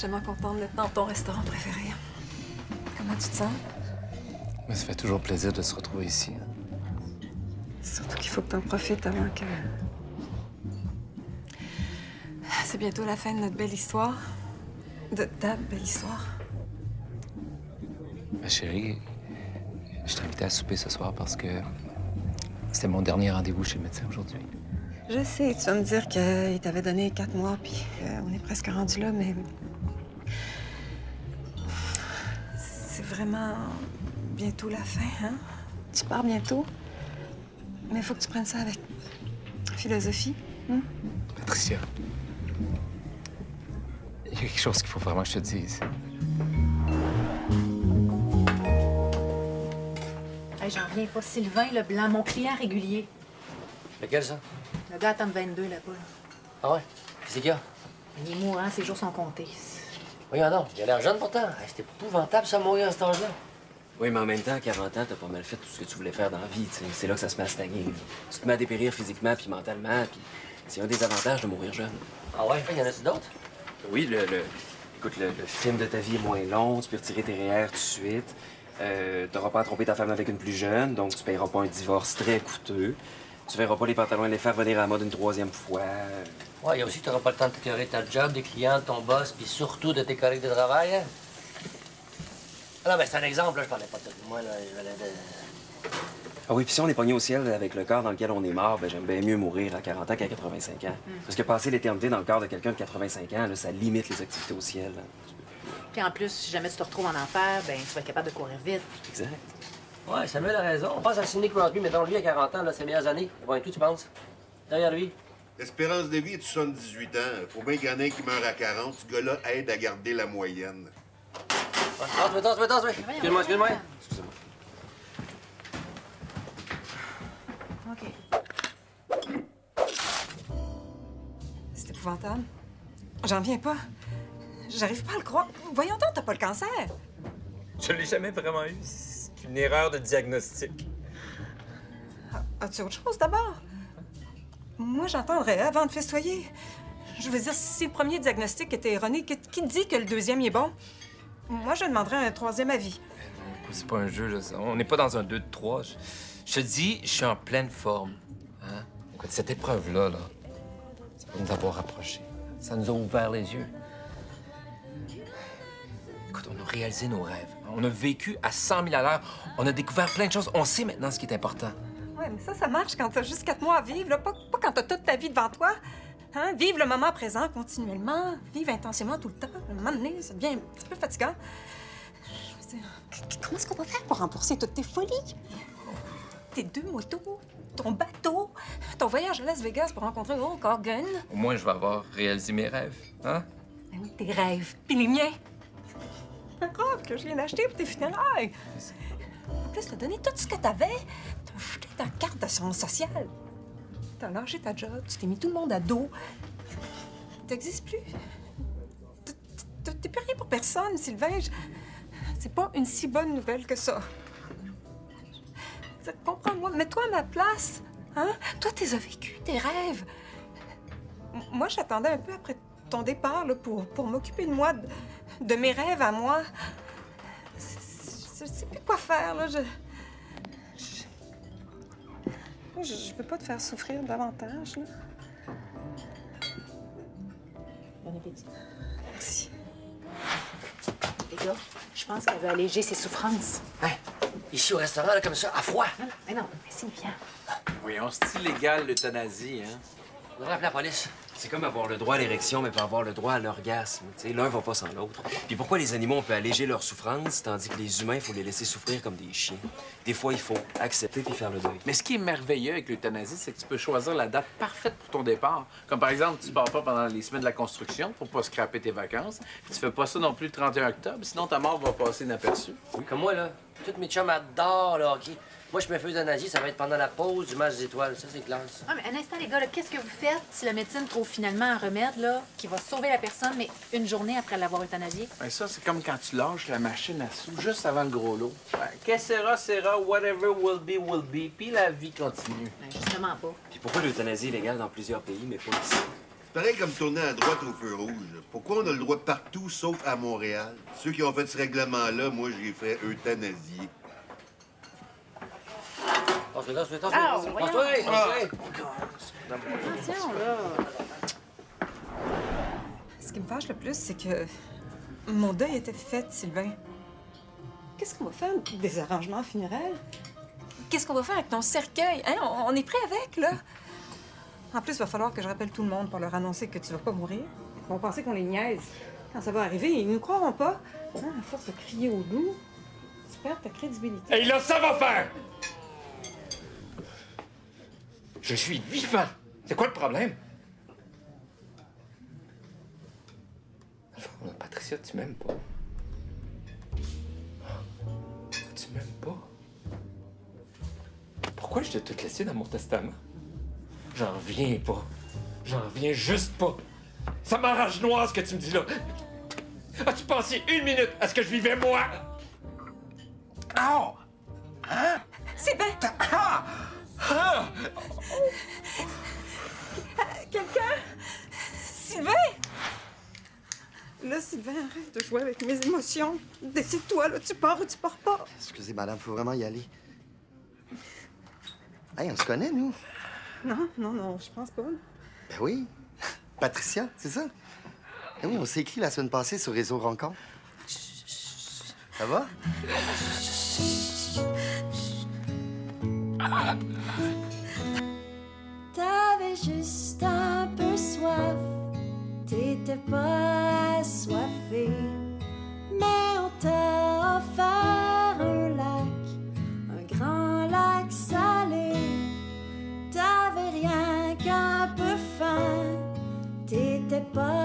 tellement contente d'être dans ton restaurant préféré. Comment tu te sens? Mais ça fait toujours plaisir de se retrouver ici. Surtout qu'il faut que t'en profites avant que... C'est bientôt la fin de notre belle histoire. De ta belle histoire. Ma chérie, je t'ai invité à souper ce soir parce que c'était mon dernier rendez-vous chez le médecin aujourd'hui. Je sais, tu vas me dire qu'il t'avait donné 4 mois, puis on est presque rendu là, mais... C'est vraiment bientôt la fin, hein? Tu pars bientôt, mais il faut que tu prennes ça avec philosophie. Hein? Patricia, il y a quelque chose qu'il faut vraiment que je te dise. Hey, j'en reviens pas. Sylvain Leblanc, mon client régulier. Lequel, ça? Le gars attend 22 là-bas. Là. Ah ouais? Qu'est-ce qu'il y a? Il est mourant, ses jours sont comptés. Voyons donc, il a l'air jeune pourtant. Hey, c'est épouvantable, ça, mourir à cet âge-là. Oui, mais en même temps, à 40 ans, t'as pas mal fait tout ce que tu voulais faire dans la vie, tu sais. C'est là que ça se met à stagner. Là. Tu te mets à dépérir physiquement puis mentalement, puis c'est un des avantages de mourir jeune. Ah ouais? Il y en a-tu d'autres? Oui, écoute, le film de ta vie est moins long, tu peux retirer tes REER tout de suite. T'auras pas à tromper ta femme avec une plus jeune, donc tu payeras pas un divorce très coûteux. Tu verras pas les pantalons et les faire venir à la mode une 3e fois. Ouais, il y a aussi que t'auras pas le temps de t'écœurer ta job, des clients, de ton boss, puis surtout de tes collègues de travail, hein? Ah non, mais c'est un exemple, là, je parlais pas de moi, là, je parlais de... Ah oui, puis si on est pogné au ciel avec le corps dans lequel on est mort, ben j'aime bien mieux mourir à 40 ans qu'à 85 ans. Parce que passer l'éternité dans le corps de quelqu'un de 85 ans, là, ça limite les activités au ciel. Là. Puis en plus, si jamais tu te retrouves en enfer, ben tu vas être capable de courir vite. Exact. Ouais, Samuel a raison. On pense à Sidney Crosby, mettons, lui, à 40 ans, là, ses meilleures années. Bon, et tout, tu penses? Derrière lui. L'espérance de vie est de 78 ans. Faut bien qu'il y en ait un qui meurt à 40. Ce gars-là aide à garder la moyenne. Attends. Excuse-moi. Excusez-moi. OK. C'est épouvantable. J'en viens pas. J'arrive pas à le croire. Voyons donc, t'as pas le cancer. Je l'ai jamais vraiment eu. C'est une erreur de diagnostic. As-tu autre chose d'abord? Moi, j'entendrais avant de festoyer. Je veux dire, si le premier diagnostic était erroné, qui dit que le deuxième est bon? Moi, je demanderais un 3e avis. C'est pas un jeu, là. On n'est pas dans un 2 de 3. Je te dis, je suis en pleine forme. Hein? Écoute, cette épreuve-là, ça va nous avoir rapprochés. Ça nous a ouvert les yeux. Écoute, on a réalisé nos rêves. On a vécu à 100 000 à l'heure. On a découvert plein de choses. On sait maintenant ce qui est important. Ouais, mais ça marche quand t'as juste 4 mois à vivre, là. Pas quand t'as toute ta vie devant toi. Hein? Vivre le moment présent continuellement, vivre intensément tout le temps. À un moment donné, ça devient un petit peu fatigant. Je veux dire, comment est-ce qu'on va faire pour rembourser toutes tes folies? Tes 2 motos, ton bateau, ton voyage à Las Vegas pour rencontrer Hulk Hogan. Au moins, je vais avoir réalisé mes rêves. Hein? Ben oui, tes rêves, puis les miens. Un robe que je viens d'acheter pour tes funérailles. En plus, t'as donné tout ce que t'avais. T'as jeté ta carte d'assurance sociale. T'as lâché ta job, tu t'es mis tout le monde à dos. T'existes plus. T'es plus rien pour personne, Sylvain. C'est pas une si bonne nouvelle que ça. Comprends-moi, mets-toi à ma place. Hein? Toi, t'es vécu, tes rêves. Moi, j'attendais un peu après ton départ là, pour m'occuper de moi, de mes rêves à moi. Je sais plus quoi faire, là. Je veux pas te faire souffrir davantage, là. Bon appétit. Merci. Les gars, je pense qu'elle veut alléger ses souffrances. Hein? Ici, au restaurant, là, comme ça, à froid. Mais non, mais Sylvia. Voyons, c'est illégal, l'euthanasie, hein? On devrait appeler la police. C'est comme avoir le droit à l'érection, mais pas avoir le droit à l'orgasme. Tu sais, l'un va pas sans l'autre. Puis pourquoi les animaux, on peut alléger leur souffrance, tandis que les humains, il faut les laisser souffrir comme des chiens? Des fois, il faut accepter puis faire le deuil. Mais ce qui est merveilleux avec l'euthanasie, c'est que tu peux choisir la date parfaite pour ton départ. Comme par exemple, tu pars pas pendant les semaines de la construction pour pas scraper tes vacances. Puis tu fais pas ça non plus le 31 octobre, sinon ta mort va passer inaperçue. Oui, comme moi, là. Toutes mes chums adorent le hockey. Moi, je me fais euthanasie, ça va être pendant la pause du match des étoiles. Ça, c'est classe. Ah, mais un instant, les gars, là, qu'est-ce que vous faites si la médecine trouve finalement un remède là, qui va sauver la personne, mais une journée après l'avoir euthanasiée? Ben ça, c'est comme quand tu lâches la machine à sous juste avant le gros lot. Que sera, whatever will be, puis la vie continue. Ben, justement pas. Puis pourquoi l'euthanasie est légale dans plusieurs pays, mais pas ici? Pareil comme tourner à droite au feu rouge. Pourquoi on a le droit partout, sauf à Montréal? Ceux qui ont fait ce règlement-là, moi, j'ai fait euthanasier. Passe-toi. Ah, Passe-toi. Attention, là. Ce qui me fâche le plus, c'est que mon deuil était fait, Sylvain. Qu'est-ce qu'on va faire des arrangements funéraires? Qu'est-ce qu'on va faire avec ton cercueil? Hein? On est prêt avec, là? En plus, il va falloir que je rappelle tout le monde pour leur annoncer que tu vas pas mourir. Ils vont penser qu'on les niaise. Quand ça va arriver, ils ne nous croiront pas. Hein, à force de crier au loup, tu perds ta crédibilité. Et là, ça va faire! Je suis vivant! C'est quoi le problème? Patricia, tu m'aimes pas. Tu m'aimes pas? Pourquoi je t'ai tout laissé dans mon testament? J'en reviens pas. J'en reviens juste pas. Ça m'arrache noir ce que tu me dis là. As-tu pensé 1 minute à ce que je vivais moi? Oh! Hein? Sylvain! Ah! Ah! Quelqu'un? Sylvain! Là, Sylvain, arrête de jouer avec mes émotions. Décide-toi, là, tu pars ou tu pars pas. Excusez, madame, faut vraiment y aller. Hey, on se connaît, nous? Non, je pense pas. Ben oui. Patricia, c'est ça? Ben oui, on s'est écrit la semaine passée sur Réseau Rencontre. Ça va? T'avais juste un peu soif, t'étais pas assoiffé, mais on t'a offert un lac, un grand lac salé. T'avais rien qu'un peu faim, t'étais pas